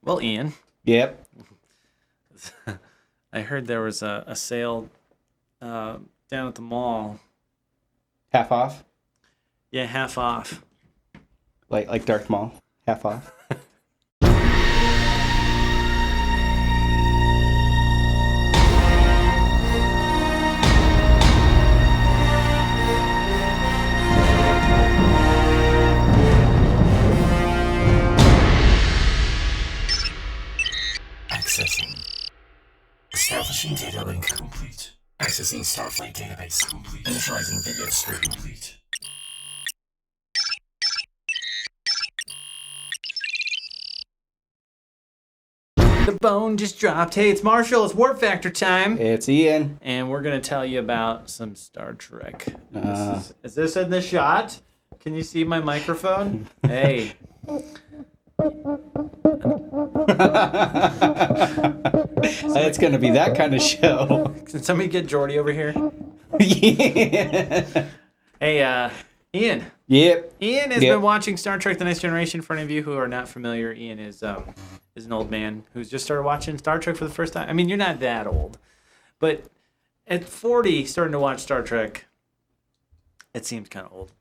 Well, Ian, Yep. I heard there was a sale down at the mall. Half off, Yeah, half off. like Darth Maul. Half off. Accessing. Establishing data link complete. Accessing Starflight database complete. Initializing video stream complete. The bone just dropped. Hey, it's Marshall. It's Warp Factor time. It's Ian. And we're going to tell you about some Star Trek. Is this in the shot? Can you see my microphone? Hey. It's going to be that kind of show. Can somebody get Jordy over here? Yeah. Hey, Ian. Yep. Ian has been watching Star Trek: The Next Generation. For any of you who are not familiar, Ian is an old man who's just started watching Star Trek for the first time. I mean, you're not that old, but at 40, starting to watch Star Trek, it seems kind of old.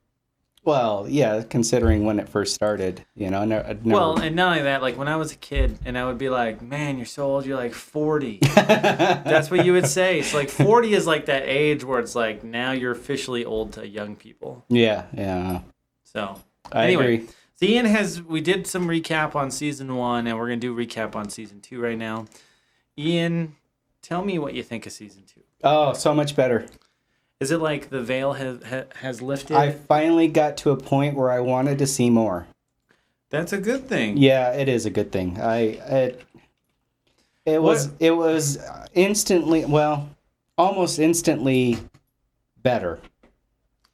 Well, yeah, considering when it first started, I'd never... Well, and not only that, like when I was a kid, and I would be like, "Man, you're so old. You're like 40." That's what you would say. So like 40 is like that age where it's like now you're officially old to young people. Yeah. So I anyway. agree. So we did some recap on season 1, and we're going to do recap on season 2 right now. Ian, tell me what you think of season 2. Oh, so much better. Is it like the veil has lifted? I finally got to a point where I wanted to see more. That's a good thing. Yeah, it is a good thing. It was instantly, well, almost instantly better.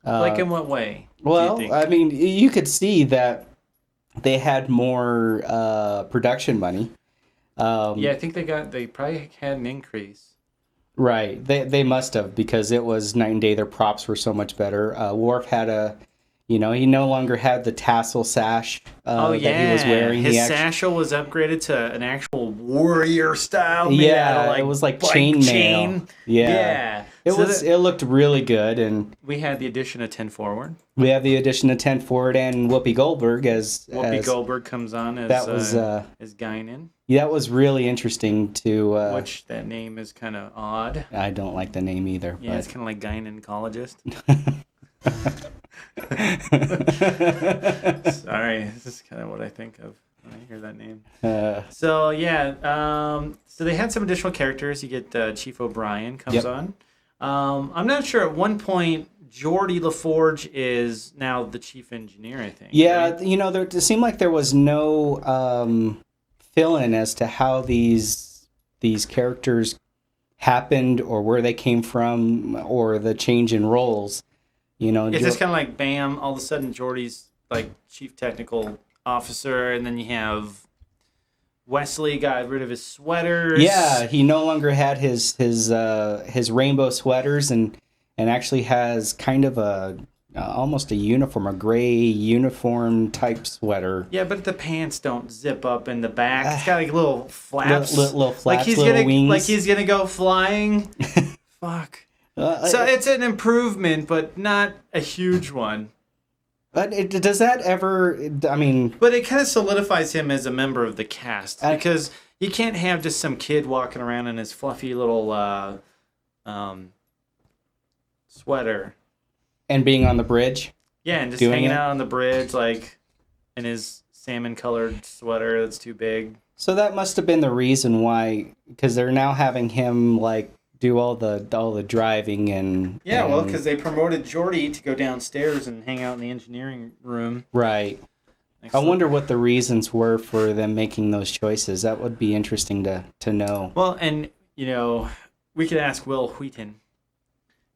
Like in what way? Well, I mean, you could see that they had more production money. Yeah, I think they probably had an increase. Right. They must have, because it was night and day. Their props were so much better. Worf had he no longer had the tassel sash that he was wearing. His satchel was upgraded to an actual warrior style. Yeah, it was like chain. Yeah. It looked really good, and we had the addition of 10 Forward. We have the addition of 10 Forward and Whoopi Goldberg as Goldberg comes on as Guinan. That was really interesting to... which that name is kind of odd. I don't like the name either. Yeah, it's kind of like gynecologist. Sorry, this is kind of what I think of when I hear that name. So they had some additional characters. You get Chief O'Brien comes on. I'm not sure. At one point, Geordi LaForge is now the chief engineer, I think. Yeah, right? There seemed like there was no fill-in as to how these characters happened or where they came from or the change in roles. It's just kind of like, bam, all of a sudden Geordi's like chief technical officer, and then you have Wesley got rid of his sweaters. Yeah, he no longer had his rainbow sweaters and actually has kind of almost a uniform, a gray uniform type sweater. Yeah, but the pants don't zip up in the back. It's got like little flaps. Little flaps, wings. Like he's gonna go flying. Fuck. So it's an improvement, but not a huge one. But does that ever... I mean... But it kind of solidifies him as a member of the cast, because you can't have just some kid walking around in his fluffy little sweater. And being on the bridge? Yeah, and just hanging out on the bridge, like, in his salmon-colored sweater that's too big. So that must have been the reason why, because they're now having him, like, do all the driving and... Yeah, well, because they promoted Geordi to go downstairs and hang out in the engineering room. Right. Excellent. I wonder what the reasons were for them making those choices. That would be interesting to know. Well, and, we could ask Will Wheaton,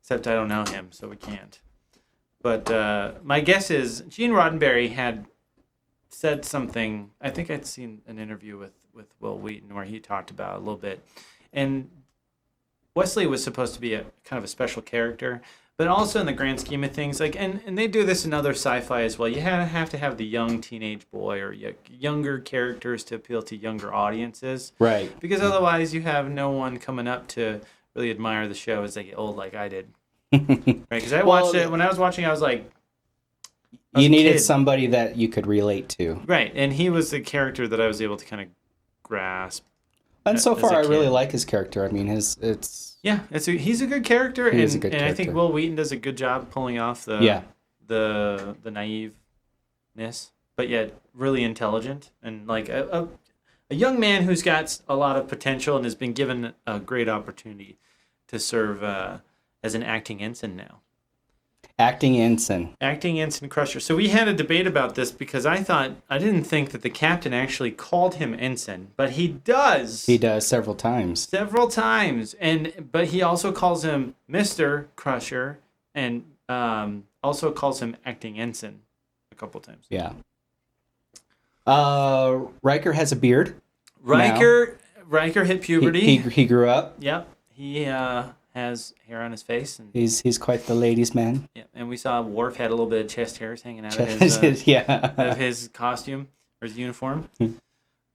except I don't know him, so we can't. But my guess is Gene Roddenberry had said something. I think I'd seen an interview with Will Wheaton where he talked about it a little bit. And Wesley was supposed to be a kind of a special character, But also in the grand scheme of things, like, and they do this in other sci-fi as well. You have to have the young teenage boy or younger characters to appeal to younger audiences. Right. Because otherwise you have no one coming up to really admire the show as they get old like I did. Right? Because I watched it, when I was watching, I was like... You needed somebody that you could relate to. Right, and he was the character that I was able to kind of grasp. And so far, I really like his character. I mean, he's a good character, and I think Will Wheaton does a good job pulling off the naiveness, but yet really intelligent and like a young man who's got a lot of potential and has been given a great opportunity to serve as an acting ensign now. Acting ensign Crusher. So we had a debate about this because I didn't think that the captain actually called him ensign, but he does. He does several times. But he also calls him Mr. Crusher and also calls him acting ensign a couple times. Yeah. Riker has a beard. Riker hit puberty. He grew up. Yep. He has hair on his face, and he's quite the ladies' man. Yeah, and we saw Worf had a little bit of chest hairs hanging out of his costume or his uniform.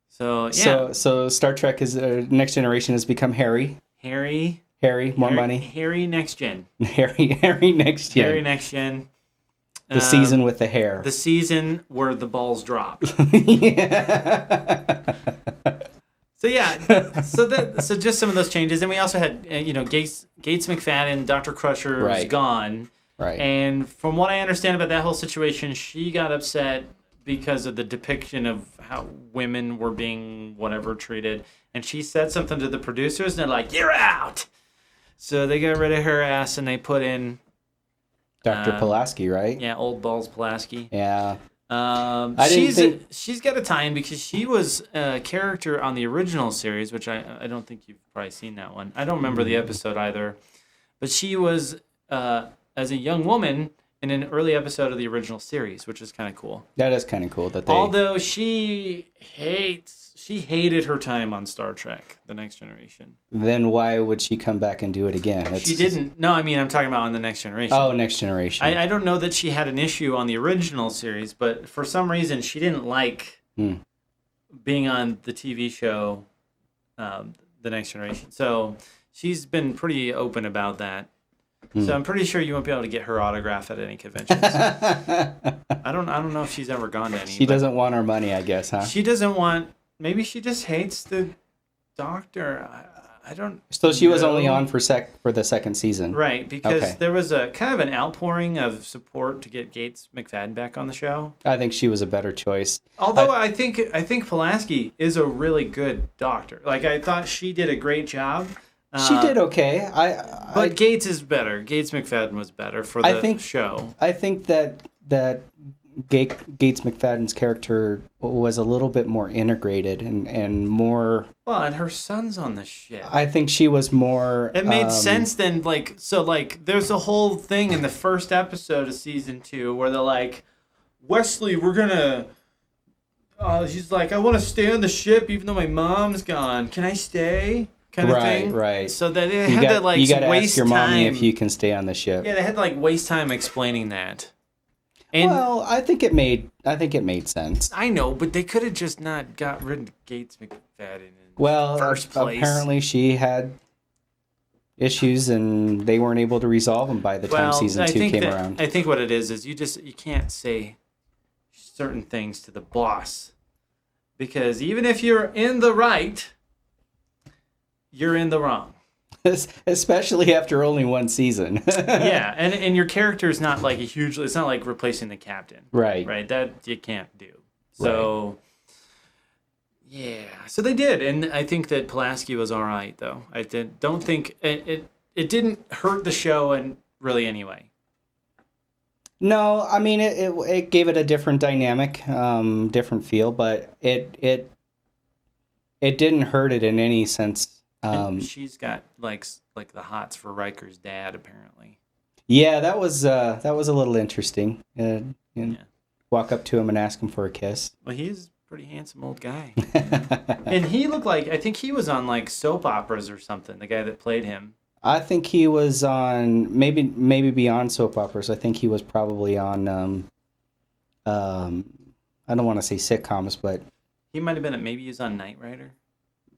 So yeah. So Star Trek is Next Generation has become Harry, more money. Harry Next Gen. Harry Next Gen. The season with the hair. The season where the balls drop. Yeah. So yeah, so just some of those changes, and we also had Gates McFadden, Dr. Crusher was gone, right? And from what I understand about that whole situation, she got upset because of the depiction of how women were being whatever treated, and she said something to the producers, and they're like, "You're out." So they got rid of her ass, and they put in Dr. Pulaski, right? Yeah, old balls Pulaski. Yeah. She's got a tie-in because she was a character on the original series, which I don't think you've probably seen that one. I don't remember the episode either, but she was as a young woman in an early episode of the original series, which is kind of cool. That is kind of cool that they. Although she hated her time on Star Trek: The Next Generation. Then why would she come back and do it again? She didn't. No, I mean I'm talking about on The Next Generation. Oh, Next Generation. I don't know that she had an issue on the original series, but for some reason she didn't like being on the TV show, The Next Generation. So she's been pretty open about that. So I'm pretty sure you won't be able to get her autograph at any conventions. I don't know if she's ever gone to any. She doesn't want our money, I guess, huh? She doesn't want. Maybe she just hates the Doctor. I don't. So she was only on for the second season, right? Because there was a kind of an outpouring of support to get Gates McFadden back on the show. I think she was a better choice. Although I think Pulaski is a really good Doctor. Like I thought she did a great job. She did okay. But Gates is better. Gates McFadden was better for the show. I think that Gates McFadden's character was a little bit more integrated and more. Well, and her son's on the ship. I think she was more. It made sense then. There's a whole thing in the first episode of season 2 where they're like, Wesley, we're gonna. She's like, I want to stay on the ship even though my mom's gone. Can I stay? Kind of thing. Right. So that it had to like you got to waste ask your mommy time if you can stay on the ship. Yeah, they had to like waste time explaining that. And well, I think it made sense. I know, but they could have just not got rid of Gates McFadden in the first place. Apparently she had issues and they weren't able to resolve them by the time season 2 came around. I think what it is you can't say certain things to the boss because even if you're in the right, you're in the wrong. Especially after only one season. Yeah, and your character is not like it's not like replacing the captain. Right. That you can't do. So, yeah. So they did, and I think that Pulaski was all right, though. I don't think it didn't hurt the show and really anyway. No, I mean, it gave it a different dynamic, different feel, but it didn't hurt it in any sense. She's got like the hots for Riker's dad, apparently. Yeah, that was a little interesting. Walk up to him and ask him for a kiss. Well, he's a pretty handsome old guy, and he looked like I think he was on like soap operas or something. The guy that played him. I think he was on maybe beyond soap operas. I think he was probably on I don't want to say sitcoms, but He might have been. Maybe he was on Knight Rider.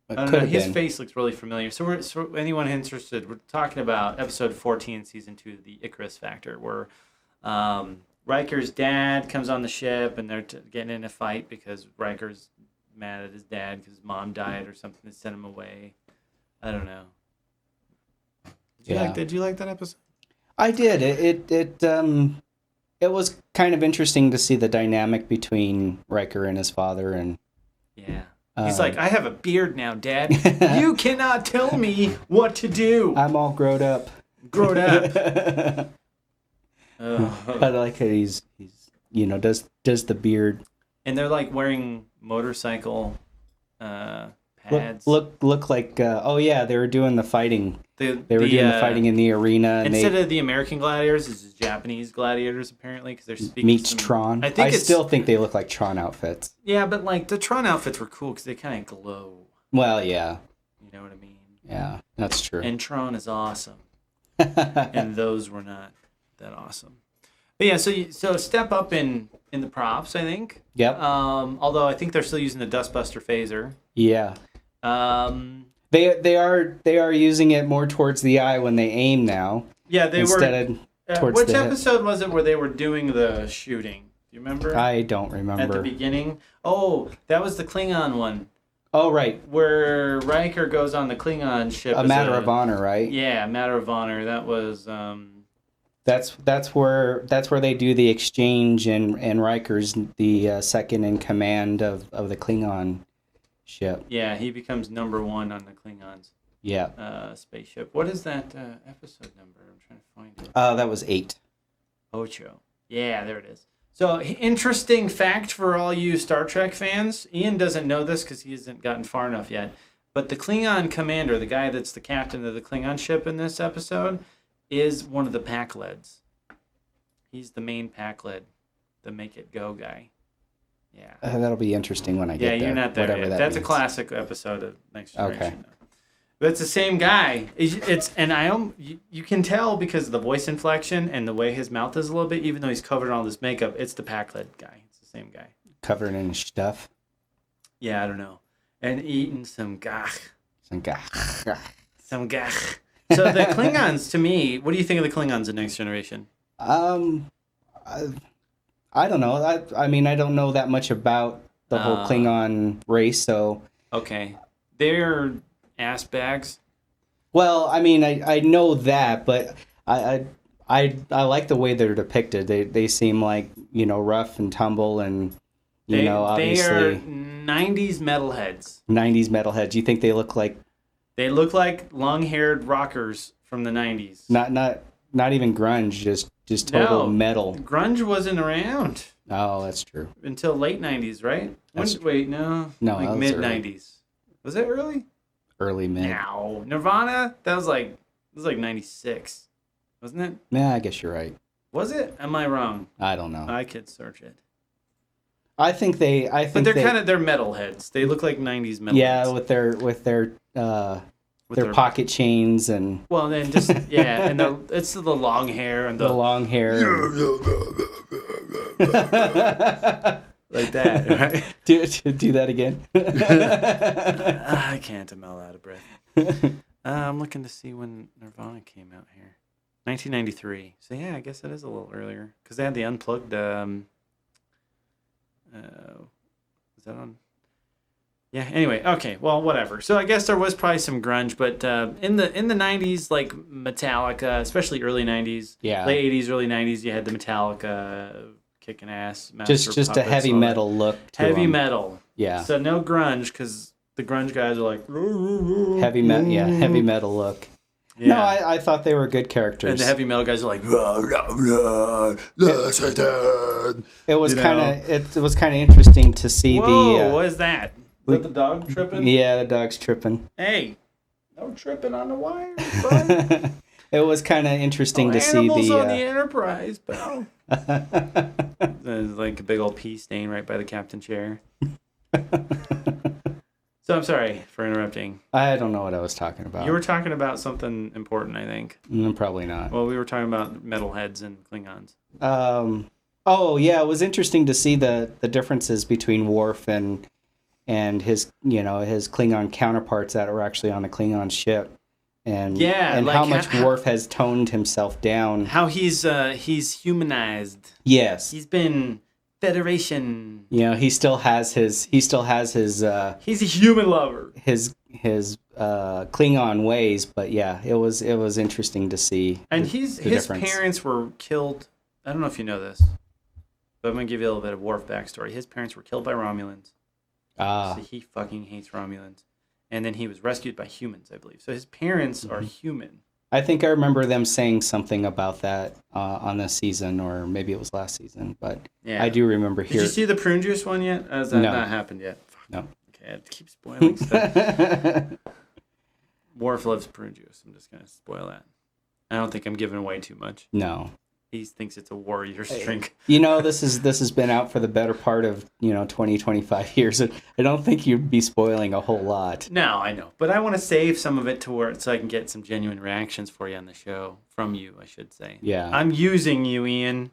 I it don't could know. have His been. face looks really familiar. So anyone interested, we're talking about episode 14, season 2, the Icarus Factor, where Riker's dad comes on the ship and they're getting in a fight because Riker's mad at his dad because his mom died or something that sent him away. I don't know. Did you like that episode? I did. It was kind of interesting to see the dynamic between Riker and his father, and Yeah. He's like, I have a beard now, Dad. You cannot tell me what to do. I'm all grown up. Grown up. I like how he's does the beard And they're like wearing motorcycle pads. look like they were doing the fighting. They were doing the fighting in the arena. And instead of the American gladiators, it's Japanese gladiators apparently because they're speaking. Meets Tron. I still think they look like Tron outfits. Yeah, but like the Tron outfits were cool because they kind of glow. Well, yeah. You know what I mean? Yeah, that's true. And Tron is awesome, and those were not that awesome. But yeah, so step up in the props, I think. Yep. Although I think they're still using the Dustbuster phaser. Yeah. They are using it more towards the eye when they aim now. Yeah, they instead were. Of towards which the episode was it where they were doing the shooting? Do you remember? I don't remember. At the beginning. Oh, that was the Klingon one. Oh, right. Where Riker goes on the Klingon ship. A Matter of Honor, right? Yeah, Matter of Honor. That was. That's where they do the exchange, and Riker's the second in command of the Klingon ship. Yeah, he becomes number 1 on the Klingons. Yeah. Spaceship. What is that episode number? I'm trying to find it. That was 8. Ocho. Yeah, there it is. So, interesting fact for all you Star Trek fans. Ian doesn't know this because he hasn't gotten far enough yet. But the Klingon commander, the guy that's the captain of the Klingon ship in this episode, is one of the pack leads. He's the main pack lead, the make it go guy. Yeah. That'll be interesting when I get there. Yeah, you're not there yet. That's means. A classic episode of Next Generation. Okay. But it's the same guy. You can tell because of the voice inflection and the way his mouth is a little bit, even though he's covered in all this makeup, it's the pack lead guy. It's the same guy. Covered in stuff? Yeah, I don't know. And eating some gach. Some gach. Some gach. So the Klingons, to me, what do you think of the Klingons in Next Generation? I don't know. I mean, I don't know that much about the whole Klingon race, so... Okay. They're ass bags. Well, I mean, I know that, but I like the way they're depicted. They seem like, rough and tumble and, obviously... They are 90s metalheads. 90s metalheads. You think they look like... They look like long-haired rockers from the 90s. Not even grunge, just total metal. Grunge wasn't around. Oh, that's true. Until late 90s, right? Wait, no. No, like mid 90s. Was it early? Early mid. No. Nirvana, that was like 96. Wasn't it? Yeah, I guess you're right. Was it? Am I wrong? I don't know. I could search it. But they're metalheads. They look like 90s metalheads. Yeah, with their pocket chains and then just and it's the long hair and the long hair like that, right? do that again. I can't. I'm all out of breath. I'm looking to see when Nirvana came out here. 1993. So yeah, I guess it is a little earlier because they had the unplugged. Is that on? Yeah. Anyway, okay. Well, whatever. So I guess there was probably some grunge, but in the 90s, like Metallica, especially early 90s, late 80s, early 90s, you had the Metallica kicking ass. Just a heavy metal look. Heavy metal. Yeah. So no grunge because the grunge guys are like heavy metal look. Yeah. No, I thought they were good characters. And the heavy metal guys are like, it was kind of interesting to see. Whoa, what is that? Is that the dog tripping? Yeah, the dog's tripping. Hey, no tripping on the wire, bud. It was kind of interesting to see animals on the Enterprise, pal. There's like a big old pee stain right by the captain chair. So I'm sorry for interrupting. I don't know what I was talking about. You were talking about something important, I think. Probably not. Well, we were talking about metalheads and Klingons. Oh yeah, it was interesting to see the differences between Worf and his his Klingon counterparts that were actually on a Klingon ship, and like how much Worf has toned himself down. How he's humanized. Yes, He's been Federation. He still has his he's a human lover. His Klingon ways, but yeah, it was interesting to see. And his parents were killed. I don't know if you know this, but I'm gonna give you a little bit of Worf backstory. His parents were killed by Romulans. So he fucking hates Romulans. And then he was rescued by humans, I believe. So his parents are human. I think I remember them saying something about that on this season, or maybe it was last season. But yeah. I do remember Did you see the prune juice one yet? Has that not happened yet? Fuck. No. Okay, I keep spoiling stuff. Worf loves prune juice. I'm just going to spoil that. I don't think I'm giving away too much. No. He thinks it's a warrior's drink. This has been out for the better part of 20, 25 years. I don't think you'd be spoiling a whole lot. No, I know, but I want to save some of it so I can get some genuine reactions for you on the show from you. I should say. Yeah, I'm using you, Ian,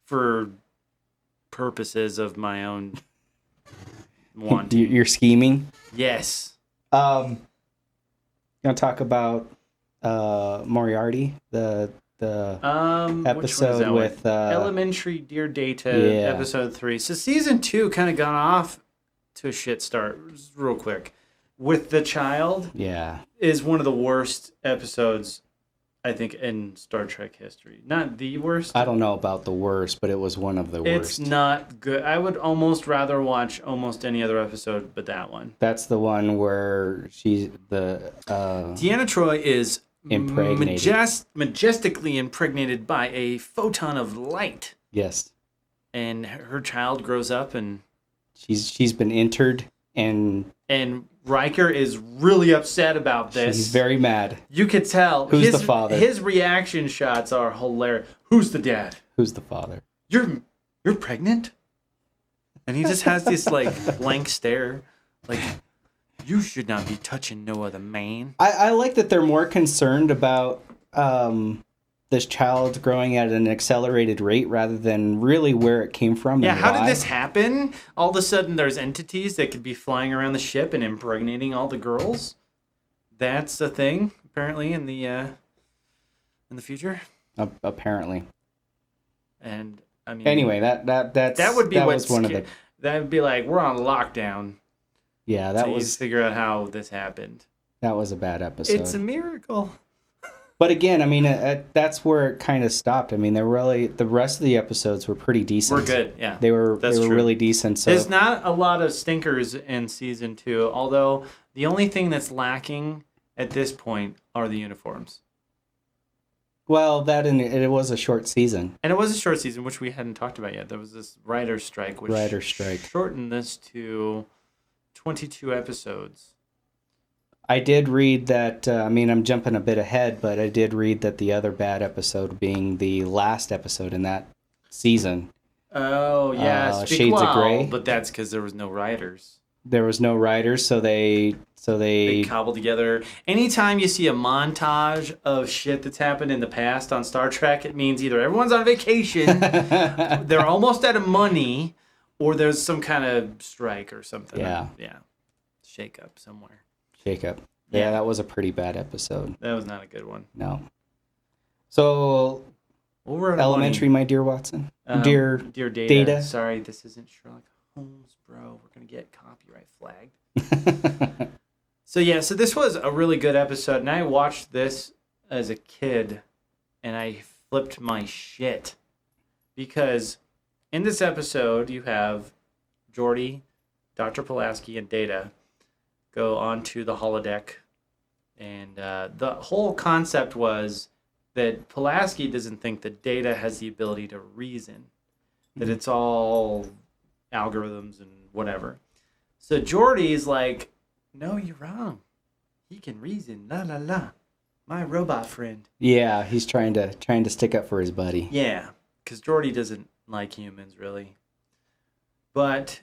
for purposes of my own wanting. You're scheming. Yes. Gonna talk about Moriarty, the episode with Elementary Dear Data, episode 3. So season 2 kind of got off to a shit start. Just real quick, with the child. Yeah, is one of the worst episodes, I think, in Star Trek history. Not the worst. I don't know about the worst, but it was one of the worst. It's not good. I would almost rather watch almost any other episode but that one. That's the one where she's the Deanna Troi is majestically impregnated by a photon of light. Yes. And her child grows up and she's been entered and Riker is really upset about this. He's very mad. You could tell. Who's the father? His reaction shots are hilarious. Who's the dad? Who's the father? You're pregnant? And he just has this blank stare. You should not be touching no other man. I like that they're more concerned about this child growing at an accelerated rate rather than really where it came from. Yeah, how did this happen? All of a sudden there's entities that could be flying around the ship and impregnating all the girls. That's a thing, apparently, in the future. Apparently. And I mean, anyway, that would be that would be like we're on lockdown. Yeah, that was to figure out how this happened. That was a bad episode. It's a miracle. But again, I mean, that's where it kind of stopped. I mean, the rest of the episodes were pretty decent. We're good, yeah. They were really decent. So there's not a lot of stinkers in season 2, although the only thing that's lacking at this point are the uniforms. Well, it was a short season. And it was a short season, which we hadn't talked about yet. There was this writer's strike, which shortened this to 22 episodes. I did read that, I'm jumping a bit ahead, but I did read that the other bad episode being the last episode in that season. Oh, yeah. Shades of Grey. But that's because there was no writers. There was no writers, so they cobbled together. Anytime you see a montage of shit that's happened in the past on Star Trek, it means either everyone's on vacation, they're almost out of money, or there's some kind of strike or something. Yeah. Yeah. Shake up somewhere. Yeah, that was a pretty bad episode. That was not a good one. No. So, Elementary, my dear Watson. Dear Data. Sorry, this isn't Sherlock Holmes, bro. We're going to get copyright flagged. So this was a really good episode, and I watched this as a kid, and I flipped my shit. Because in this episode, you have Geordi, Dr. Pulaski, and Data go onto the holodeck, and the whole concept was that Pulaski doesn't think that Data has the ability to reason, that it's all algorithms and whatever. So Geordi's like, no, you're wrong. He can reason. La la la. My robot friend. Yeah, he's trying to stick up for his buddy. Yeah, because Geordi doesn't like humans really. But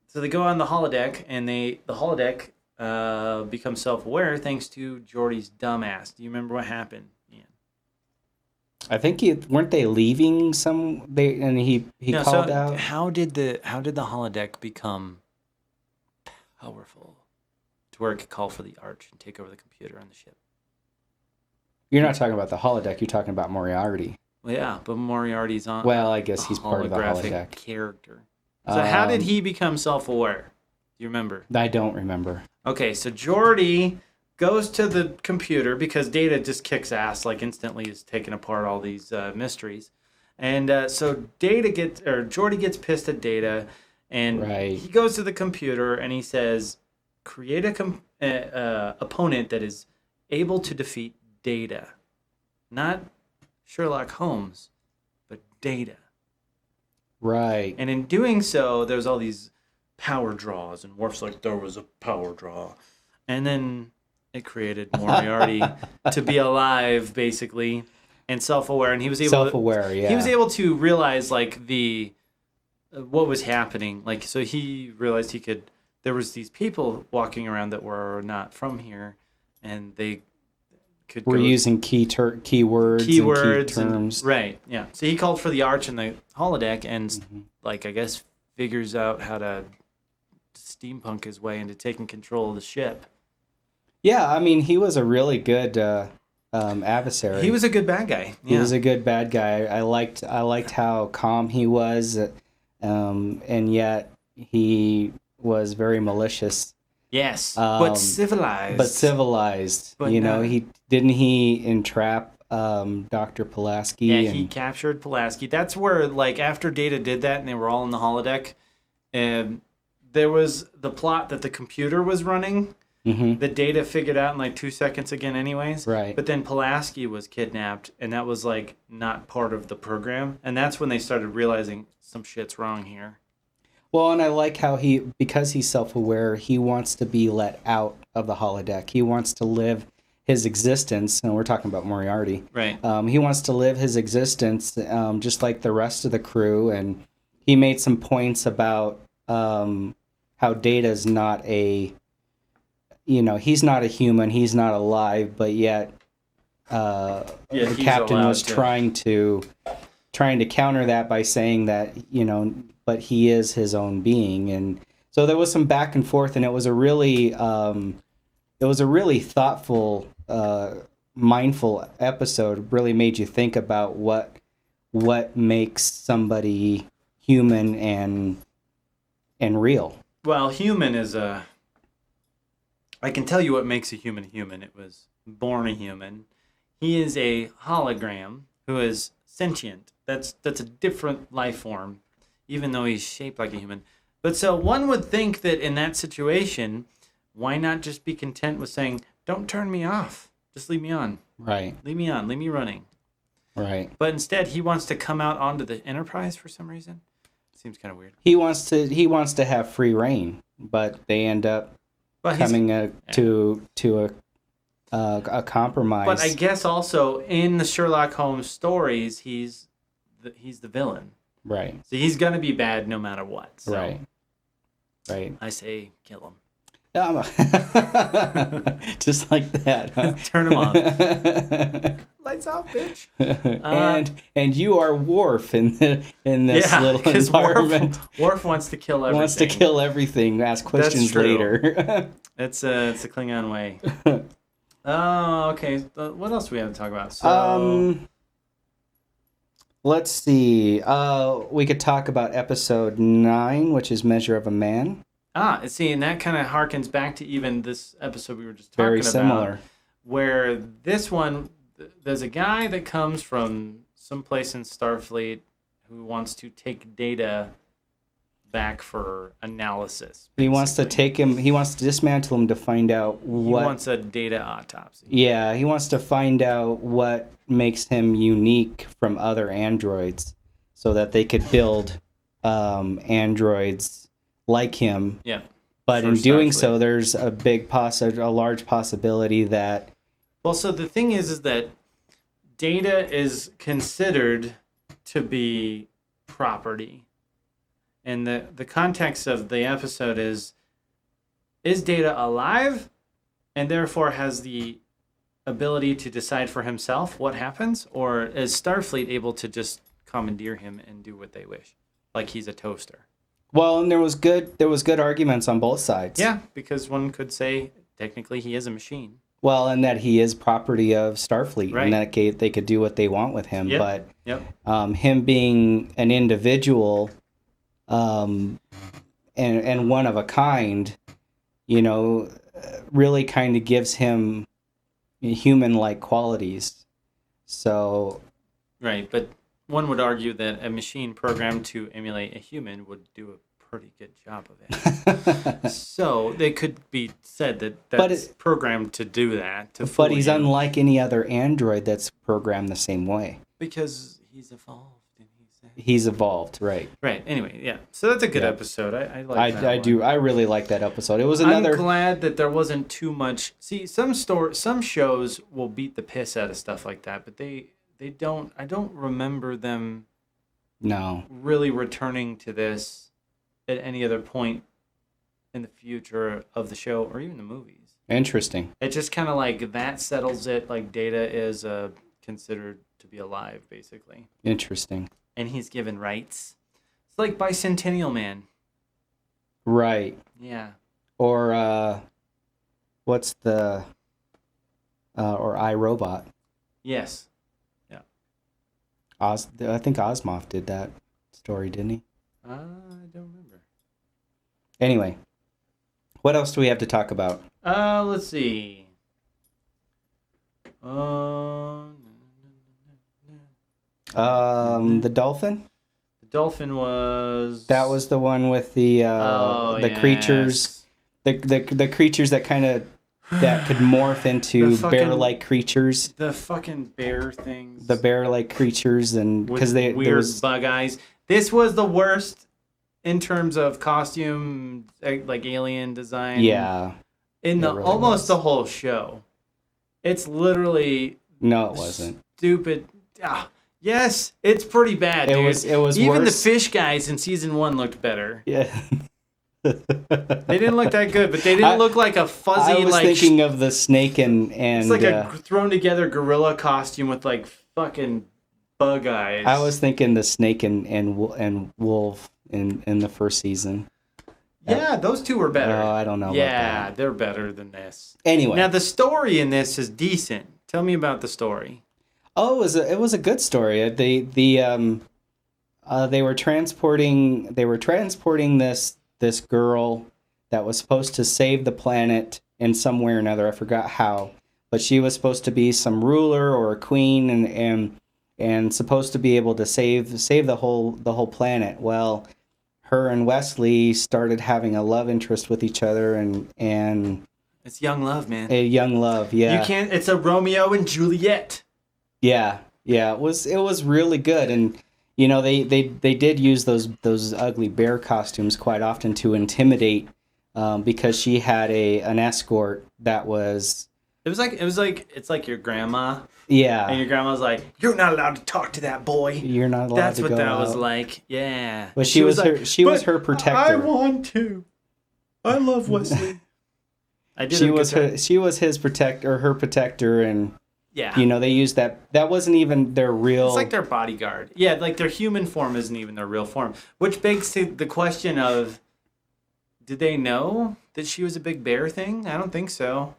so they go on the holodeck, and the holodeck becomes self-aware thanks to Geordi's dumbass. Do you remember what happened, Ian? I think weren't they leaving some? He No, called so out. how did the holodeck become powerful to where it could call for the Arch and take over the computer on the ship? You're not talking about the holodeck. You're talking about Moriarty. Well, yeah, but Moriarty's on. Well, I guess he's part of the holographic holodeck. character. So how did he become self-aware? Do you remember? I don't remember. Okay, so Geordi goes to the computer because Data just kicks ass, like instantly is taking apart all these mysteries. And so Geordi gets pissed at Data, and he goes to the computer and he says, create a opponent that is able to defeat Data. Not Sherlock Holmes, but Data. Right. And in doing so, there's all these power draws, and Worf's like, there was a power draw. And then it created Moriarty to be alive, basically, and self-aware. And he was able he was able to realize, like, what was happening. Like, so he realized there was these people walking around that were not from here, and they we're using keywords and key terms. Right, yeah. So he called for the Arch and the holodeck and, like, I guess figures out how to steampunk his way into taking control of the ship. Yeah, I mean, he was a really good adversary. He was a good bad guy. He was a good bad guy. I liked how calm he was, and yet he was very malicious. Yes, but civilized. But he entrap Dr. Pulaski. Yeah, he captured Pulaski. That's where, like, after Data did that and they were all in the holodeck, there was the plot that the computer was running. The Data figured out in like 2 seconds again, anyways. Right. But then Pulaski was kidnapped, and that was like not part of the program. And that's when they started realizing some shit's wrong here. Well, and I like how because he's self-aware, he wants to be let out of the holodeck. He wants to live his existence, and we're talking about Moriarty. Right. He wants to live his existence just like the rest of the crew, and he made some points about how Data's not he's not a human, he's not alive, but yet the captain was trying to counter that by saying that, but he is his own being. And so there was some back and forth, and it was a really thoughtful, mindful episode. Really made you think about what makes somebody human and real. Well, human is I can tell you what makes a human human. It was born a human. He is a hologram who is sentient. That's a different life form, even though he's shaped like a human. But so one would think that in that situation, why not just be content with saying, don't turn me off. Just leave me on. Right. Leave me on. Leave me running. Right. But instead, he wants to come out onto the Enterprise for some reason. Seems kind of weird. He wants to have free reign, but they end up coming to a compromise. But I guess also in the Sherlock Holmes stories, he's the villain. Right. So he's gonna be bad no matter what. So right. I say kill him. Just like that. Huh? Turn him off. Lights off, bitch. And you are Worf in this little environment. Worf wants to kill everything. Wants to kill everything. Ask questions later. It's a Klingon way. Oh, okay. What else do we have to talk about? So, let's see. We could talk about episode 9, which is Measure of a Man. See, and that kind of harkens back to even this episode we were just talking about. Very similar. Where this one, there's a guy that comes from someplace in Starfleet who wants to take Data back for analysis. Basically. He wants to take him. He wants to dismantle him to find out what. He wants a Data autopsy. Yeah, he wants to find out what makes him unique from other androids, so that they could build androids like him. Yeah. But in doing so, there's a large possibility that. Well, so the thing is that Data is considered to be property. And the context of the episode is is Data alive and therefore has the ability to decide for himself what happens? Or is Starfleet able to just commandeer him and do what they wish? Like he's a toaster. Well, and there was good arguments on both sides. Yeah, because one could say technically he is a machine. Well, and that he is property of Starfleet, Right. and that they could do what they want with him. Yep. But him being an individual, and one of a kind, really kind of gives him human-like qualities. So, Right, but one would argue that a machine programmed to emulate a human would do a pretty good job of it. So they could be said that that's programmed to do that. But he's unlike any other android that's programmed the same way. Because he's evolved. He's evolved, right? Right. Anyway, yeah. So that's a good episode. I like that. I do. I really like that episode. It was another. I'm glad that there wasn't too much. See, some shows will beat the piss out of stuff like that, but they don't. I don't remember them. No. Really returning to this at any other point in the future of the show or even the movies. Interesting. It just kind of like that settles it. Like Data is considered to be alive, basically. Interesting. And he's given rights. It's like Bicentennial Man. Right. Yeah. Or what's the or iRobot? Yes. Yeah. I think Osmoff did that story, didn't he? I don't remember. Anyway, what else do we have to talk about? Let's see. The dolphin? The dolphin was... That was the one with the creatures. The creatures that kind of that could morph into bear-like creatures. The fucking bear things. The bear-like creatures, and because they weird bug eyes. This was the worst in terms of costume, like alien design. Yeah. In the really almost the whole show. It's literally no, it wasn't stupid. Yes, it's pretty bad. It dude. was even worse. The fish guys in season 1 looked better. Yeah. They didn't look that good, but they didn't look like a fuzzy. I was thinking of the snake and it's like a thrown together gorilla costume with like fucking bug eyes. I was thinking the snake and wolf in the first season. Yeah, those two were better. Oh, I don't know. Yeah, about that. They're better than this. Anyway, now the story in this is decent. Tell me about the story. Oh, it was a good story. They were transporting this girl that was supposed to save the planet in some way or another. I forgot how, but she was supposed to be some ruler or a queen and supposed to be able to save the whole planet. Well, her and Wesley started having a love interest with each other, and it's young love, man. A young love, yeah. You can't. It's a Romeo and Juliet. Yeah. It was really good, and they did use those ugly bear costumes quite often to intimidate, because she had an escort that was. It's like your grandma. Yeah. And your grandma's like, "You're not allowed to talk to that boy. You're not allowed That's to go what that out." was like. Yeah. But she was her protector. I want to. I love Wesley. She was his protector, her protector, and yeah. They used that. That wasn't even their real. It's like their bodyguard. Yeah, like their human form isn't even their real form, which begs to the question of, did they know that she was a big bear thing? I don't think so.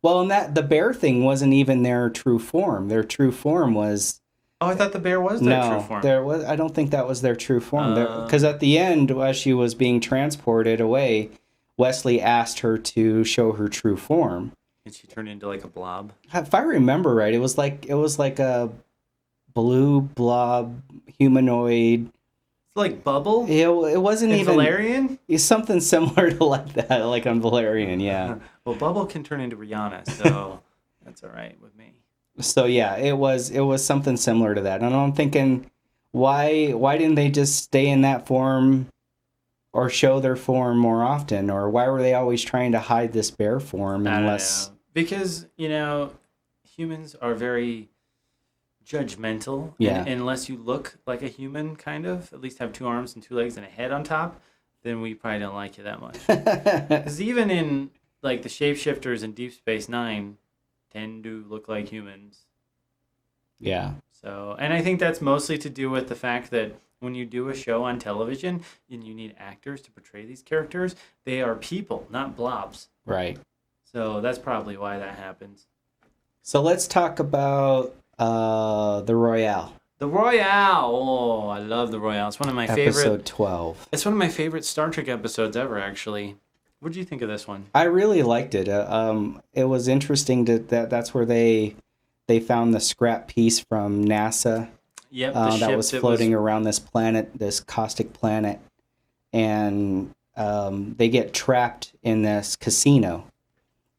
Well, and the bear thing wasn't even their true form. Their true form was. Oh, I thought the bear was their true form. I don't think that was their true form. Because at the end, as she was being transported away, Wesley asked her to show her true form. And she turned into like a blob. If I remember right, it was like a blue blob humanoid. It's like Bubble. It wasn't even Valerian. It's something similar to like that, like on Valerian. Yeah. Well, Bubble can turn into Rihanna, so that's all right with me. So yeah, it was something similar to that, and I'm thinking, why didn't they just stay in that form? Or show their form more often, or why were they always trying to hide this bear form? Unless because humans are very judgmental. Yeah. And unless you look like a human, kind of at least have 2 arms and 2 legs and a head on top, then we probably don't like you that much. Because even in like the shapeshifters in Deep Space Nine tend to look like humans. Yeah. So, and I think that's mostly to do with the fact that when you do a show on television and you need actors to portray these characters, they are people, not blobs. Right. So that's probably why that happens. So let's talk about the Royale. The Royale. Oh, I love the Royale. It's one of my favorite. Episode 12. It's one of my favorite Star Trek episodes ever, actually. What did you think of this one? I really liked it. It was interesting that's where they found the scrap piece from NASA. Yep, the that ship was floating around this planet, this caustic planet, and they get trapped in this casino,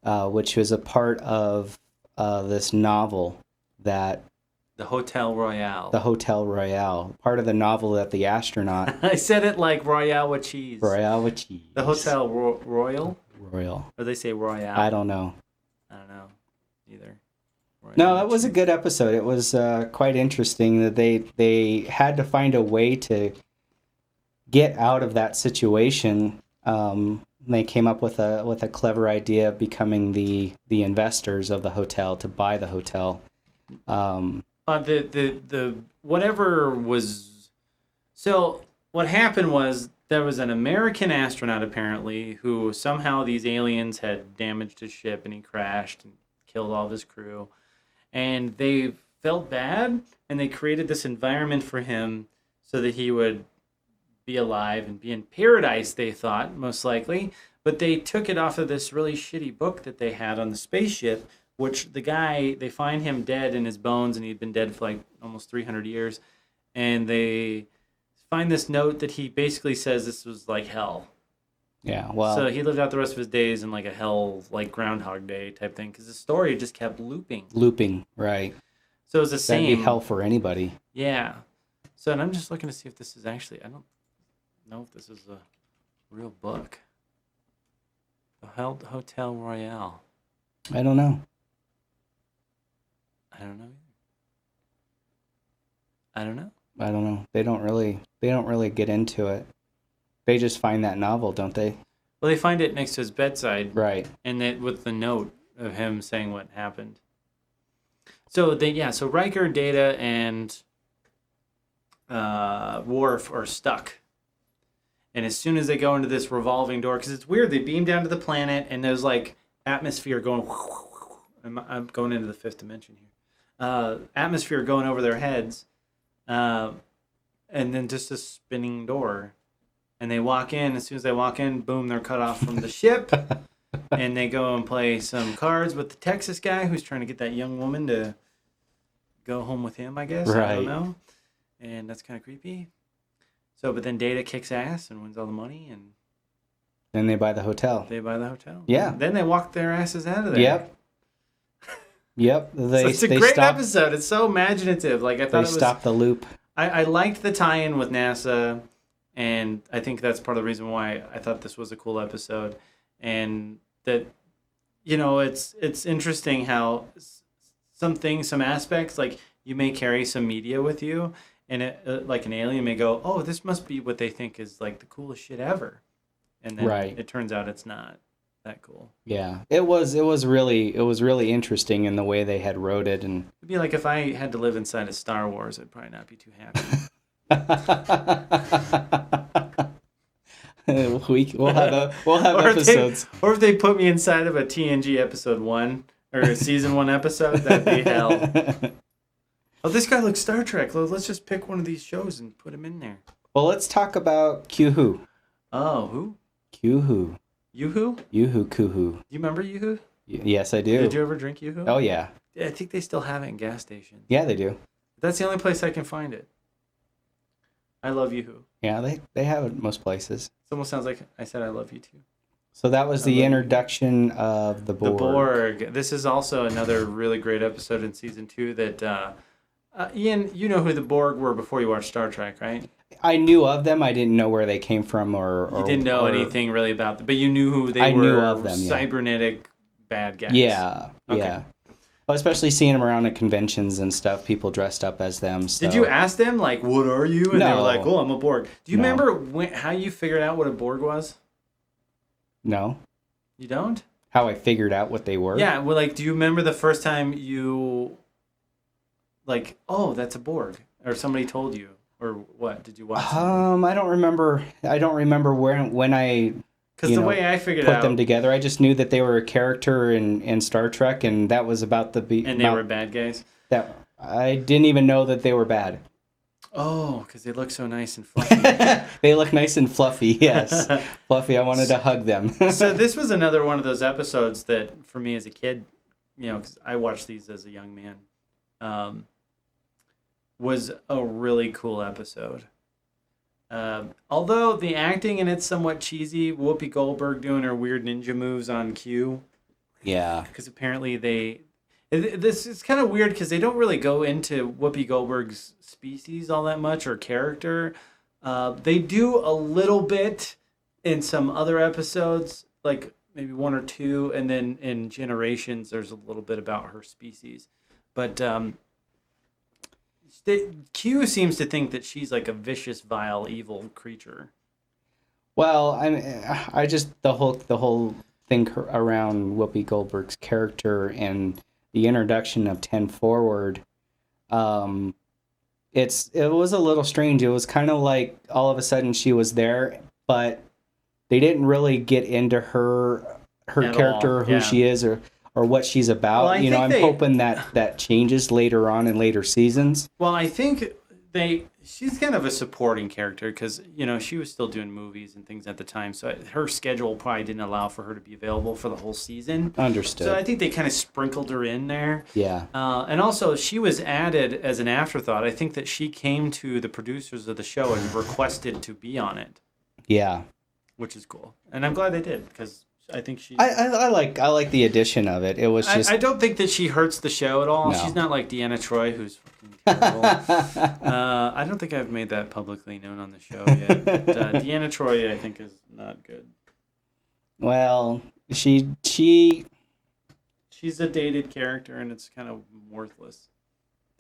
which was a part of this novel that the Hotel Royale. The Hotel Royale, part of the novel that the astronaut. I said it like Royale with cheese. Royale with cheese. The Hotel Royal. Or they say Royale. I don't know. I don't know either. Royale No, it was a good episode. It was quite interesting that they had to find a way to get out of that situation. They came up with a clever idea of becoming the investors of the hotel to buy the hotel. The whatever was. So what happened was there was an American astronaut apparently who somehow these aliens had damaged his ship and he crashed and killed all of his crew. And they felt bad, and they created this environment for him so that he would be alive and be in paradise, they thought, most likely. But they took it off of this really shitty book that they had on the spaceship, which the guy, they find him dead in his bones, and he'd been dead for like almost 300 years. And they find this note that he basically says this was like hell. Yeah, well. So he lived out the rest of his days in like a hell, like Groundhog Day type thing, because the story just kept looping. Looping, right. So it was the same. That'd be hell for anybody. Yeah. So, and I'm just looking to see if this is actually, I don't know if this is a real book. The Hotel Royale. I don't know. I don't know either. I don't know. I don't know. They don't really get into it. They just find that novel, don't they? Well, they find it next to his bedside. Right. And then with the note of him saying what happened. So so Riker, Data, and Worf are stuck. And as soon as they go into this revolving door, because it's weird, they beam down to the planet and there's like atmosphere going. I'm going into the fifth dimension here. Atmosphere going over their heads, and then just a spinning door. And they walk in. As soon as they walk in, boom, they're cut off from the ship. And they go and play some cards with the Texas guy who's trying to get that young woman to go home with him, I guess. Right. I don't know. And that's kind of creepy. So, but then Data kicks ass and wins all the money. And then they buy the hotel. They buy the hotel. Yeah. Then they walk their asses out of there. Yep. Yep. So it's a great episode. It's so imaginative. Like I thought they stopped the loop. I liked the tie-in with NASA. And I think that's part of the reason why I thought this was a cool episode. And that, it's interesting how some aspects, like you may carry some media with you, and it, like an alien may go, oh, this must be what they think is like the coolest shit ever. And then it turns out it's not that cool. Yeah, it was really interesting in the way they had wrote it. And it'd be like if I had to live inside of Star Wars, I'd probably not be too happy. we'll have episodes. Or if they put me inside of a TNG episode 1 or a season 1 episode, that'd be hell. Oh, this guy looks Star Trek. Let's just pick one of these shows and put him in there. Well, let's talk about Q-Who. Oh, who? Q-Who. Yoo-Hoo? Yoo-Hoo, Q-Who. Do you remember Yoo-Hoo? Yes, I do. Did you ever drink Yoo-Hoo? Oh, yeah. Yeah, I think they still have it in gas stations. Yeah, they do. That's the only place I can find it. I love Yoo-Hoo. Yeah, they have it most places. It almost sounds like I said I love you too. So that was the introduction of the Borg. The Borg. This is also another really great episode in season 2 that, Ian, you know who the Borg were before you watched Star Trek, right? I knew of them. I didn't know where they came from or you didn't know anything really about them, but you knew who they were. I knew of them, yeah. Cybernetic bad guys. Yeah, okay. yeah. Well, especially seeing them around at conventions and stuff, people dressed up as them. So. Did you ask them, like, what are you? And they were No. like, oh, I'm a Borg. Do you No. remember how you figured out what a Borg was? No. You don't? How I figured out what they were? Yeah, well, like, do you remember the first time you, like, oh, that's a Borg? Or somebody told you? Or what? Did you watch something? I don't remember. I don't remember when I Because the way I figured put out, them together. I just knew that they were a character in Star Trek, and that was about and they were bad guys. That I didn't even know that they were bad. Oh, because they look so nice and fluffy. They look nice and fluffy. Yes, fluffy. I wanted to hug them. So this was another one of those episodes that, for me as a kid, because I watched these as a young man, was a really cool episode. Although the acting in it's somewhat cheesy, Whoopi Goldberg doing her weird ninja moves on cue. Yeah. Because apparently this is kind of weird because they don't really go into Whoopi Goldberg's species all that much or character. They do a little bit in some other episodes, like maybe one or two, and then in Generations, there's a little bit about her species. But Q seems to think that she's like a vicious, vile, evil creature. Well, I just the whole thing around Whoopi Goldberg's character and the introduction of 10 Forward, it was a little strange. It was kind of like all of a sudden she was there, but they didn't really get into her At character, all, who yeah. she is, or what she's about. Well, I'm hoping that changes later on in later seasons. Well, I think she's kind of a supporting character because, she was still doing movies and things at the time. So her schedule probably didn't allow for her to be available for the whole season. Understood. So I think they kind of sprinkled her in there. Yeah. And also, she was added as an afterthought. I think that she came to the producers of the show and requested to be on it. Yeah. Which is cool. And I'm glad they did because I think she... I like the addition of it. It was just... I don't think that she hurts the show at all. No. She's not like Deanna Troi, who's fucking terrible. I don't think I've made that publicly known on the show yet. But Deanna Troi, I think, is not good. Well, she's a dated character, and it's kind of worthless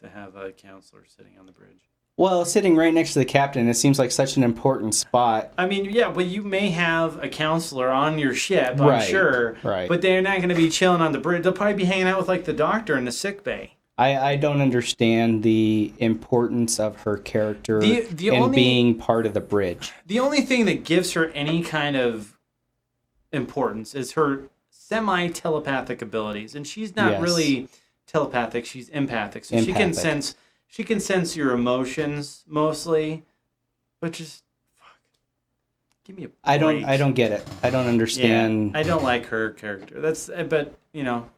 to have a counselor sitting on the bridge. Well, sitting right next to the captain, it seems like such an important spot. I mean, yeah, but you may have a counselor on your ship, I'm Right, sure. right. But they're not going to be chilling on the bridge. They'll probably be hanging out with, like, the doctor in the sick bay. I don't understand the importance of her character only- being part of the bridge. The only thing that gives her any kind of importance is her semi-telepathic abilities. And she's not Yes. really telepathic, she's empathic. So Empathic. she can sense your emotions mostly, but just give me a break. I don't get it. I don't understand. Yeah, I don't like her character. But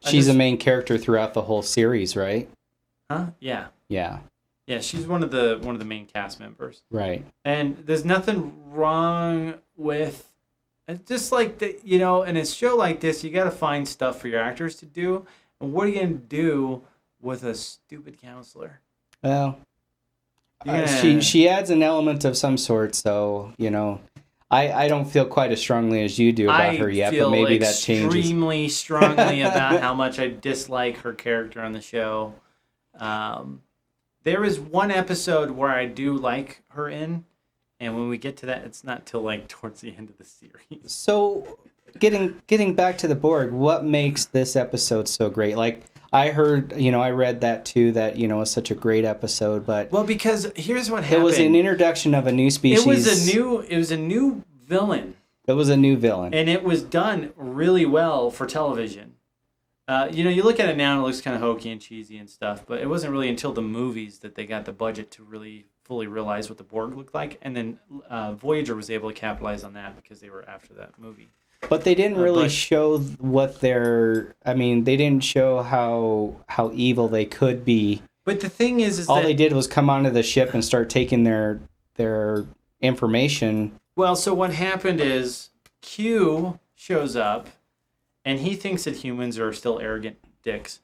She's a main character throughout the whole series, right? Huh? Yeah. Yeah. Yeah, she's one of the main cast members. Right. And there's nothing wrong with it's just like that, in a show like this, you got to find stuff for your actors to do. And what are you going to do with a stupid counselor? Well, Yeah. she adds an element of some sort, so, I don't feel quite as strongly as you do about her yet, but maybe that changes. Extremely strongly about how much I dislike her character on the show. There is one episode where I do like her in, and when we get to that, it's not till like towards the end of the series. So, getting back to the Borg, what makes this episode so great? Like, I heard, I read that too, that, it's such a great episode, but... Well, because here's what happened. It was an introduction of a new species. It was a new villain. It was a new villain. And it was done really well for television. You look at it now and it looks kind of hokey and cheesy and stuff, but it wasn't really until the movies that they got the budget to really fully realize what the Borg looked like. And then Voyager was able to capitalize on that because they were after that movie. But they didn't really show what they didn't show how evil they could be. But the thing is all that... they did was come onto the ship and start taking their information. Well, so what happened is Q shows up, and he thinks that humans are still arrogant dicks.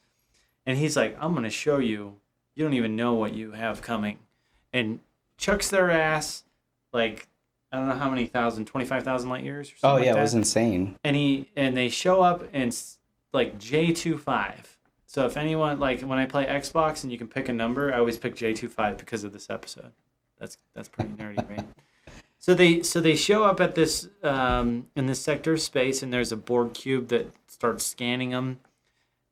And he's like, I'm going to show you. You don't even know what you have coming. And chucks their ass, like, I don't know how many 25,000 light years or something Oh, yeah, like that. it was insane. And they show up in, like, J25. So if anyone, like when I play Xbox and you can pick a number, I always pick J25 because of this episode. That's pretty nerdy, right? So they show up at this in this sector of space, and there's a Borg cube that starts scanning them,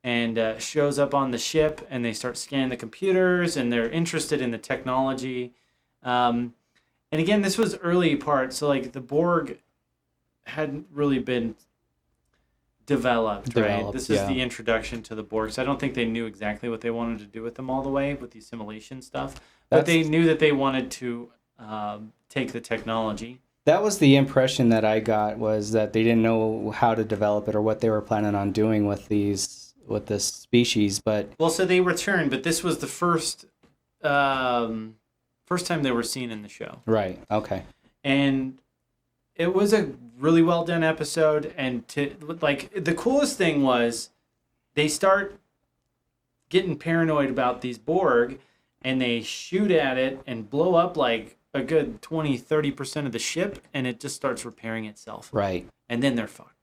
and shows up on the ship, and they start scanning the computers, and they're interested in the technology. And again, this was early part, so like the Borg hadn't really been developed, right? This is the introduction to the Borg. So I don't think they knew exactly what they wanted to do with them all the way with the assimilation stuff, but they knew that they wanted to take the technology. That was the impression that I got, was that they didn't know how to develop it or what they were planning on doing with this species. But well, so they returned, but this was the first time they were seen in the show. Right. Okay. And it was a really well done episode, and the coolest thing was they start getting paranoid about these Borg, and they shoot at it and blow up like a good 20-30% of the ship, and it just starts repairing itself. Right. And then they're fucked.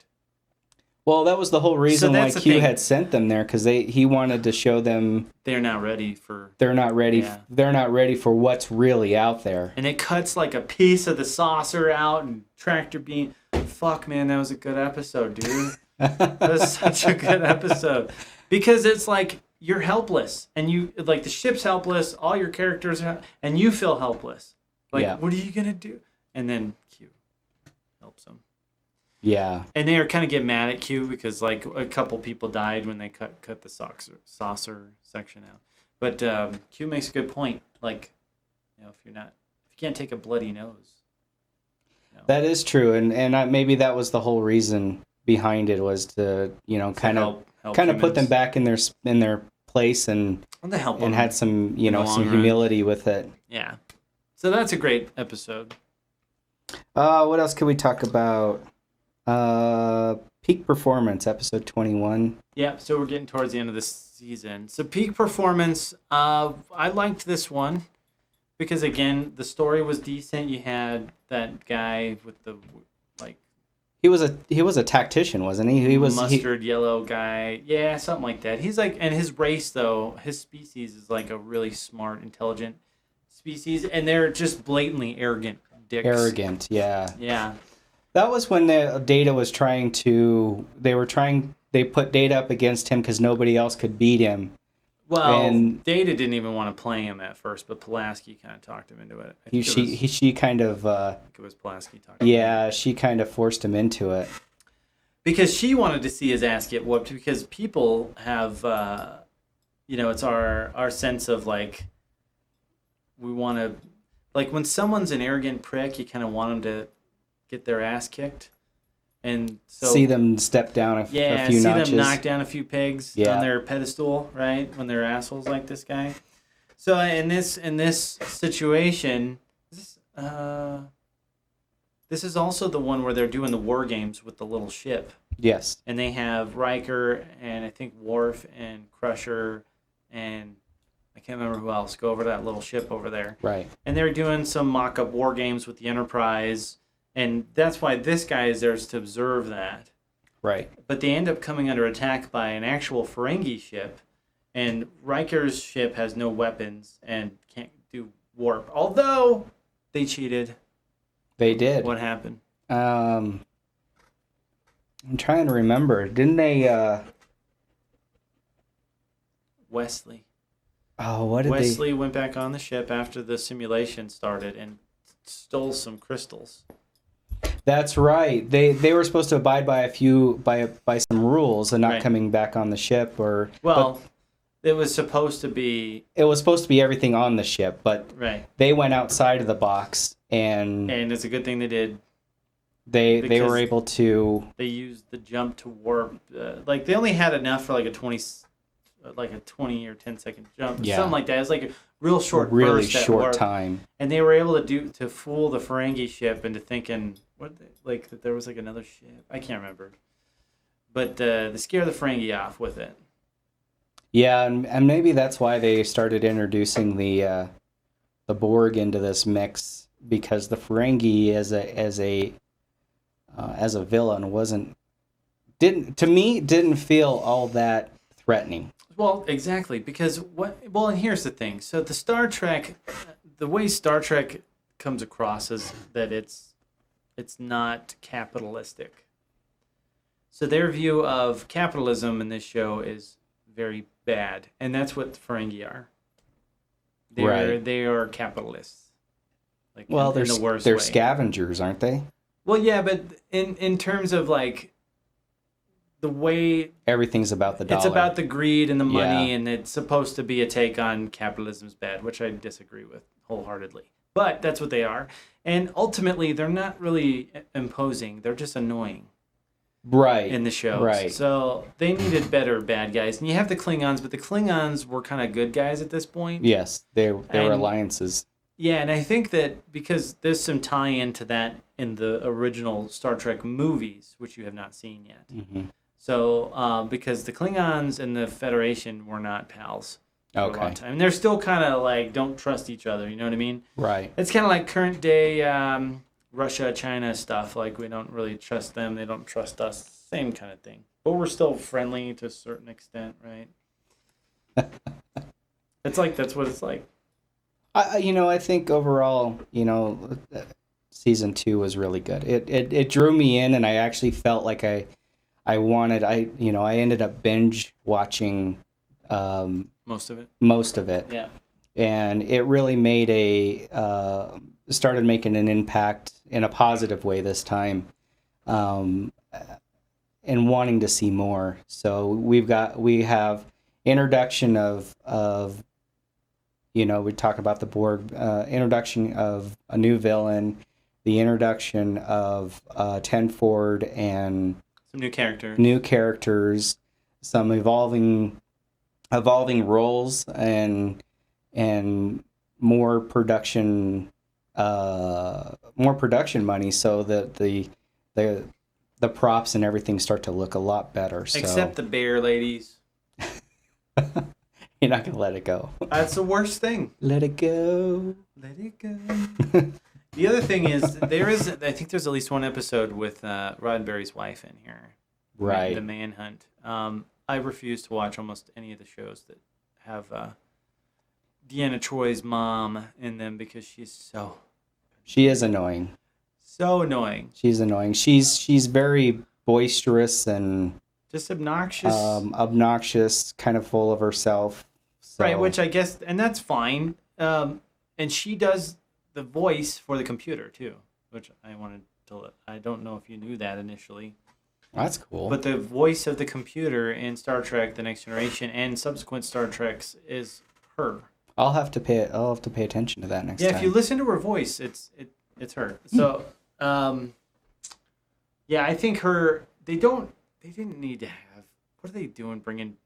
Well, that was the whole reason why Q had sent them there, because he wanted to show them they're not ready for. They're not ready. Yeah. They're not ready for what's really out there. And it cuts like a piece of the saucer out and tractor beam. Fuck, man, that was a good episode, dude. That was such a good episode, because it's like you're helpless, and you like the ship's helpless. All your characters and you feel helpless. Like, what are you gonna do? And then Q helps them. Yeah. And they are kind of get mad at Q because like a couple people died when they cut the saucer section out. But Q makes a good point. Like, if you can't take a bloody nose. That is true, and maybe that was the whole reason behind it, was to kind of put them back in their place and had some some humility with it. Yeah. So that's a great episode. What else can we talk about? Peak Performance, episode 21. Yeah, so we're getting towards the end of the season. So Peak Performance, I liked this one because, again, the story was decent. You had that guy with the, like... He was a tactician, wasn't he? He was mustard yellow guy. Yeah, something like that. He's like... And his race, though, his species is like a really smart, intelligent species, and they're just blatantly arrogant dicks. Arrogant, yeah. Yeah. That was when the Data was trying to... They put Data up against him because nobody else could beat him. Well, Data didn't even want to play him at first, but Pulaski kind of talked him into it. She kind of... I think it was Pulaski talking. Yeah, she kind of forced him into it. Because she wanted to see his ass get whooped, because people have... it's our sense of, like... We want to... Like, when someone's an arrogant prick, you kind of want them to get their ass kicked, and so see them step down a few notches. Them knock down a few pegs on their pedestal, right? When they're assholes like this guy. So in this situation, this is also the one where they're doing the war games with the little ship. Yes. And they have Riker and I think Worf and Crusher and I can't remember who else go over that little ship over there. Right. And they're doing some mock-up war games with the Enterprise. And that's why this guy is there, is to observe that. Right. But they end up coming under attack by an actual Ferengi ship, and Riker's ship has no weapons and can't do warp. Although they cheated. They did. What happened? I'm trying to remember. Didn't they? Wesley. Oh, what did Wesley went back on the ship after the simulation started and stole some crystals. That's right. They were supposed to abide by some rules and not coming back on the ship, or it was supposed to be everything on the ship, but they went outside of the box, and it's a good thing they did. They were able to. They used the jump to warp. Like they only had enough for like a 20 or 10 second jump, something like that. It's like a real short, really short time, and they were able to fool the Ferengi ship into thinking that there was like another ship. I can't remember, but they scare the Ferengi off with it. Yeah, and maybe that's why they started introducing the Borg into this mix, because the Ferengi as a villain didn't feel all that threatening. Well, exactly, because well, and here's the thing. So the way Star Trek comes across is that it's not capitalistic. So their view of capitalism in this show is very bad, and that's what the Ferengi are. They are capitalists. Like Well, in the worst they're way. scavengers, aren't they? Well, yeah, but in terms of like the way Everything's about the dollar. it's about the greed and the money, Yeah. and it's supposed to be a take on capitalism's bad, which I disagree with wholeheartedly. But that's what they are, and ultimately, they're not really imposing; they're just annoying right in the shows. Right. So they needed better bad guys, and you have the Klingons, but the Klingons were kind of good guys at this point. Yes, they were And- alliances. Yeah, and I think that because there's some tie-in to that in the original Star Trek movies, which you have not seen yet. Hmm. So, because the Klingons and the Federation were not pals for a long Okay. time. And they're still kind of like, don't trust each other, you know what I mean? Right. It's kind of like current day Russia, China stuff. Like, we don't really trust them, they don't trust us. Same kind of thing. But we're still friendly to a certain extent, right? It's like, that's what it's like. I think overall, season 2 was really good. It drew me in, and I actually felt like I ended up binge watching Most of it. most of it, Yeah. and it really made started making an impact in a positive way this time, and wanting to see more. So we have introduction of we talk about the Borg, introduction of a new villain, the introduction of Ten Ford and Some new characters. new characters, some evolving roles, and more production money, so that the props and everything start to look a lot better. So Except the bear ladies. you're not gonna let it go. That's the worst thing. Let it go. Let it go. The other thing is, I think there's at least one episode with Roddenberry's wife in here. Right. The Manhunt. I refuse to watch almost any of the shows that have Deanna Troy's mom in them because She is annoying. so annoying. She's annoying. She's very boisterous and Just obnoxious. obnoxious, kind of full of herself. So, Right, which I guess, and that's fine. And she does the voice for the computer too, which I don't know if you knew that initially. that's cool. But the voice of the computer in Star Trek: The Next Generation and subsequent Star Treks is her. I'll have to pay attention to that next Yeah, time. if you listen to her voice, it's her. So, yeah, I think they didn't need to have. What are they doing? Bringing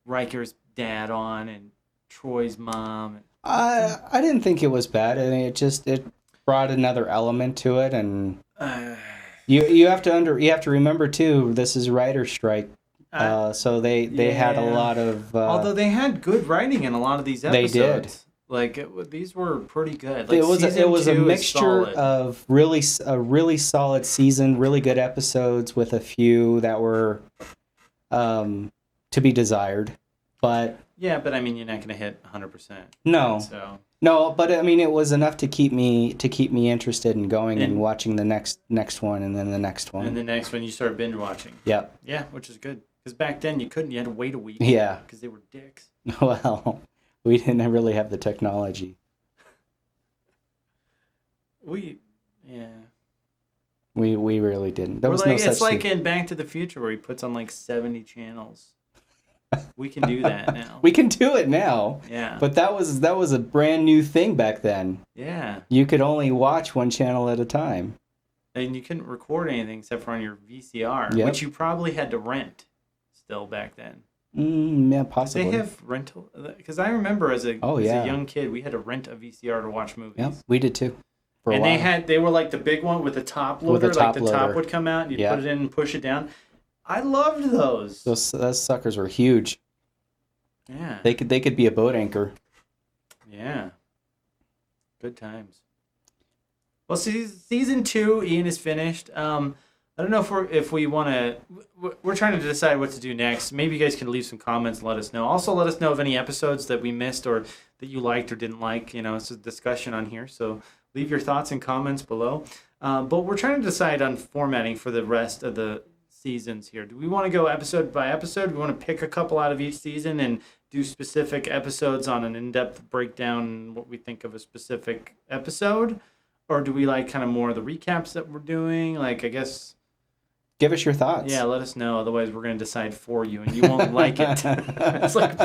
Riker's dad on and Troy's mom. I didn't think it was bad. I mean, it brought another element to it, and you have to remember too. This is writer's strike, so they had a yeah. lot of. Although they had good writing in a lot of these They episodes. did. Like these were pretty good. Like, it was a season 2 is mixture solid. of a really solid season, really good episodes with a few that were to be desired, but Yeah, but I mean, you're not going to hit 100%. no. So But I mean, it was enough to keep me interested in going and And- watching the next one, and then the next one. and the next one you start binge watching. Yep. Yeah, which is good. Because back then you couldn't. You had to wait a week. Yeah. Because they were dicks. Well, we didn't really have the technology. Yeah. We really didn't. There was no such It's like thing. in Back to the Future where he puts on like 70 channels. We can do that now. We can do it now, Yeah. but that was a brand new thing back then. Yeah. You could only watch one channel at a time. And you couldn't record anything except for on your VCR, Yep. which you probably had to rent still back then. Yeah, Did possibly. they have rental? Because I remember as a young kid, we had to rent a VCR to watch movies. Yep, we did too. For a And while. they were like the big one with the top loader, With the like top the top loader. would come out and you'd Yeah. put it in and push it down. I loved those. Those suckers were huge. Yeah. They could be a boat anchor. Yeah. Good times. Well, season 2, Ian is finished. I don't know if we want to. We're trying to decide what to do next. Maybe you guys can leave some comments and let us know. Also, let us know of any episodes that we missed or that you liked or didn't like. It's a discussion on here, so leave your thoughts and comments below. But we're trying to decide on formatting for the rest of the seasons here. Do we want to go episode by episode? Do we want to pick a couple out of each season and do specific episodes on an in-depth breakdown, what we think of a specific episode? Or do we like kind of more of the recaps that we're doing? Like, I guess... Give us your thoughts. Yeah, let us know. Otherwise, we're going to decide for you, and you won't like it. It's like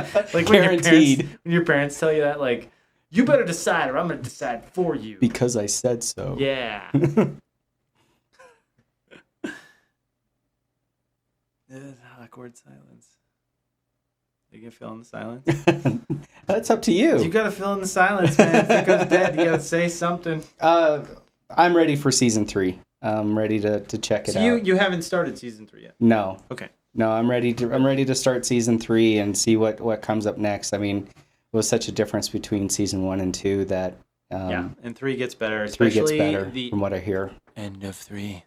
Guaranteed. When your parents tell you that, like, you better decide, or I'm going to decide for you. Because I said so. Yeah. Awkward silence. You can fill in the silence. That's up to you. You got to fill in the silence, man. If it goes dead, you got to say something. I'm ready for season 3. I'm ready to check it out. You haven't started season 3 yet? No. Okay. No, I'm ready to start season 3 and see what comes up next. I mean, it was such a difference between season 1 and 2 that and 3 gets better. 3 gets Especially better the from what I hear. end of 3.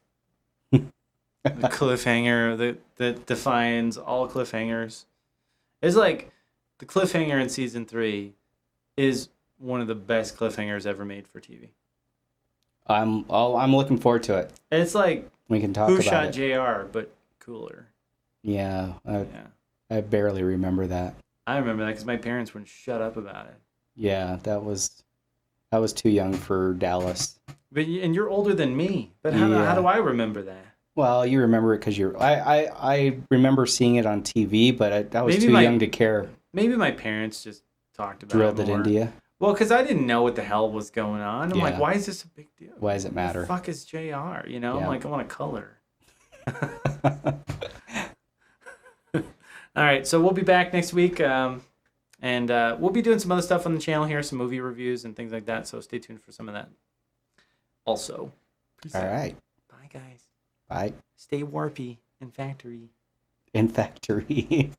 The cliffhanger that defines all cliffhangers. It's like the cliffhanger in season 3 is one of the best cliffhangers ever made for TV. I'm looking forward to it. It's like We can talk Who about Shot it. JR, but cooler. Yeah, Yeah, I barely remember that. I remember that because my parents wouldn't shut up about it. Yeah, that was too young for Dallas. And you're older than me. But how do I remember that? Well, you remember it because I remember seeing it on TV, but I was too young to care. Maybe my parents just talked about Drilled it it more. into you. Well, because I didn't know what the hell was going on. I'm like, Yeah. why is this a big deal? Why does it matter? The fuck is JR? I'm Yeah. like, I want a color. All right, so we'll be back next week, and we'll be doing some other stuff on the channel here, some movie reviews and things like that. So stay tuned for some of that. Also, peace All out. right. Bye, guys. Bye. Stay warpy and factory. In factory.